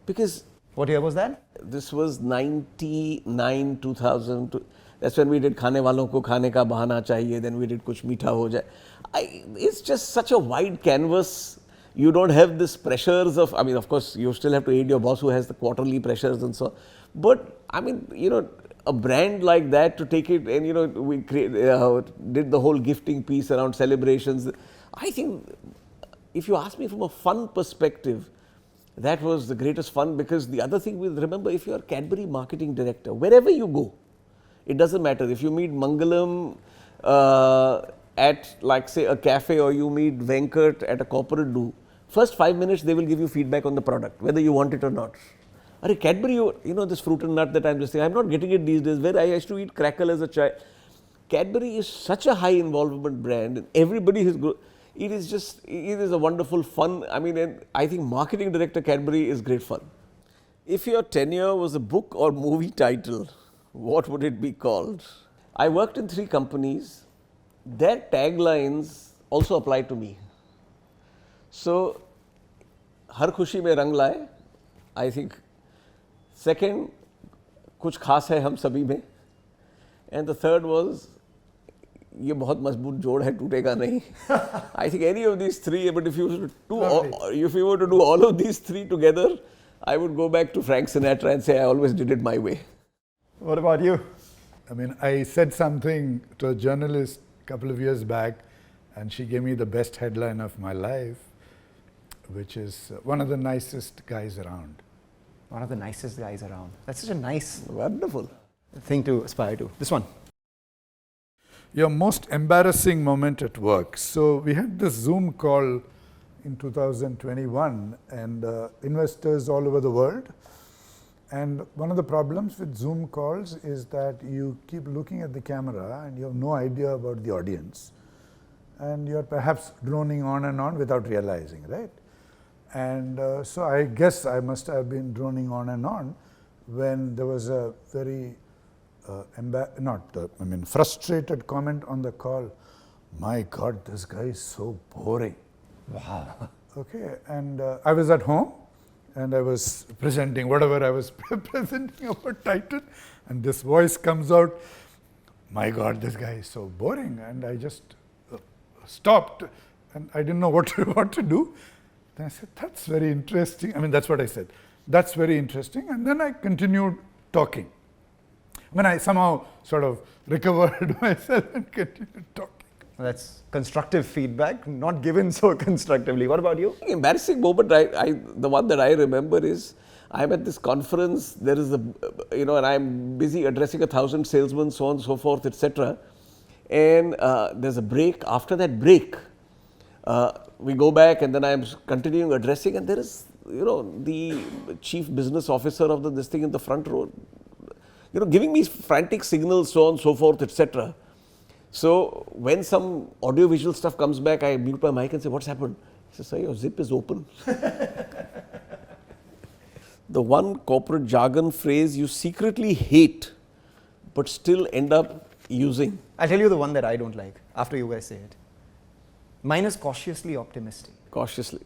Speaker 1: Because
Speaker 3: what year was that?
Speaker 1: This was 99, 2000. That's when we did Khane Walon Ko Khane Ka Bahana Chahiye. Then we did Kuch Meetha Ho Jaye. It's just such a wide canvas. You don't have this pressures of, of course, you still have to aid your boss who has the quarterly pressures and so on. But, a brand like that, to take it, and, we did the whole gifting piece around celebrations. I think, if you ask me from a fun perspective, that was the greatest fun, because the other thing we'll remember, if you're a Cadbury marketing director, wherever you go, it doesn't matter. If you meet Mangalam at, like, say, a cafe, or you meet Venkat at a corporate do, first 5 minutes they will give you feedback on the product, whether you want it or not. Are Cadbury, this fruit and nut that I'm just saying, I'm not getting it these days, where I used to eat crackle as a child. Cadbury is such a high involvement brand, and everybody is good. It is a wonderful fun. And I think marketing director Cadbury is great fun. If your tenure was a book or movie title, what would it be called? I worked in 3 companies. Their taglines also apply to me. So, Har Khushi Mein Rang Laaye, I think. Second, Kuch Khas Hai Hum Sabhi Mein. And the third was, ये बहुत मजबूत जोड़ है, टूटेगा नहीं. I think any of these three, but if you were to do all of these three together, I would go back to Frank Sinatra and say I always did it my way.
Speaker 3: What about you?
Speaker 2: I mean, I said something to a journalist a couple of years back, and she gave me the best headline of my life, which is one of the nicest guys around.
Speaker 3: One of the nicest guys around. That's such a nice
Speaker 1: Wonderful
Speaker 3: thing to aspire to. This one.
Speaker 2: Your most embarrassing moment at work. So we had this Zoom call in 2021 and investors all over the world. And one of the problems with Zoom calls is that you keep looking at the camera and you have no idea about the audience. And you're perhaps droning on and on without realizing, right? And so I guess I must have been droning on and on when there was a very frustrated comment on the call. My God, this guy is so boring.
Speaker 3: Wow.
Speaker 2: Okay, and I was at home and I was presenting whatever I was presenting about Titan, and this voice comes out, my God, this guy is so boring. And I just stopped and I didn't know what to do. Then I said, that's very interesting. I mean, that's what I said. That's very interesting. And then I continued talking. When I somehow sort of recovered myself and continued talking.
Speaker 3: That's constructive feedback, not given so constructively. What about you?
Speaker 1: Embarrassing moment, the one that I remember is, I'm at this conference, there is and I'm busy addressing 1,000 salesmen, so on and so forth, etc. And there's a break. After that break, we go back and then I'm continuing addressing, and there is, the chief business officer of this thing in the front row, giving me frantic signals, so on and so forth, etc. So when some audio-visual stuff comes back, I mute my mic and say, what's happened? He says, sir, your zip is open. The one corporate jargon phrase you secretly hate, but still end up using.
Speaker 3: I'll tell you the one that I don't like after you guys say it. Mine is cautiously optimistic.
Speaker 1: Cautiously.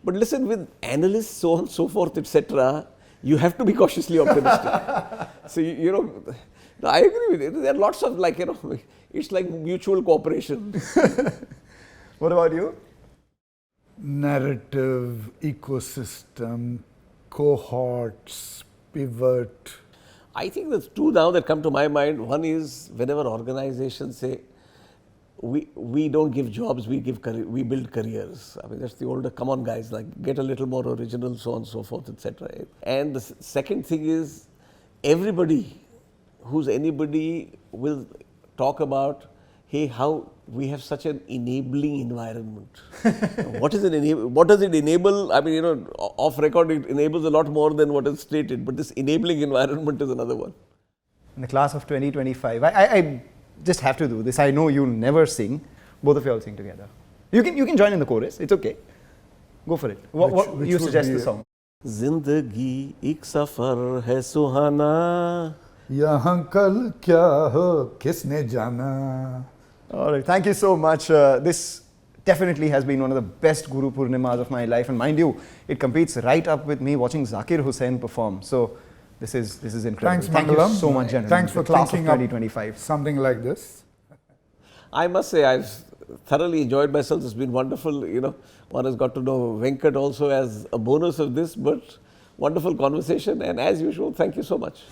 Speaker 1: But listen, with analysts, so on and so forth, etc., you have to be cautiously optimistic. So, I agree with it. There are lots of it's like mutual cooperation.
Speaker 3: What about you?
Speaker 2: Narrative, ecosystem, cohorts, pivot.
Speaker 1: I think there's two now that come to my mind. One is whenever organizations say, we don't give jobs, we build careers. I mean, that's the older, come on guys, get a little more original, so on and so forth, etc. And the second thing is, everybody who's anybody will talk about, hey, how we have such an enabling environment. What does it enable? I mean, off record, it enables a lot more than what is stated, but this enabling environment is another one.
Speaker 3: In the class of 2025, I just have to do this. I know you'll never sing. Both of you all sing together. You can join in the chorus. It's okay. Go for it. What you suggest the song?
Speaker 1: Zindagi ek safar hai suhana.
Speaker 2: Yahan kal kya ho kisne jana.
Speaker 3: All right. Thank you so much. This definitely has been one of the best Guru Purnimas of my life. And mind you, it competes right up with me watching Zakir Hussain perform. So this is incredible.
Speaker 2: Thanks,
Speaker 3: Thank
Speaker 2: Mangalam.
Speaker 3: you so much, gentlemen.
Speaker 2: Thanks for
Speaker 3: class of
Speaker 2: thinking
Speaker 3: 2025.
Speaker 2: up something like this.
Speaker 1: I must say, I've thoroughly enjoyed myself. It's been wonderful. One has got to know Venkat also as a bonus of this, but wonderful conversation. And as usual, thank you so much.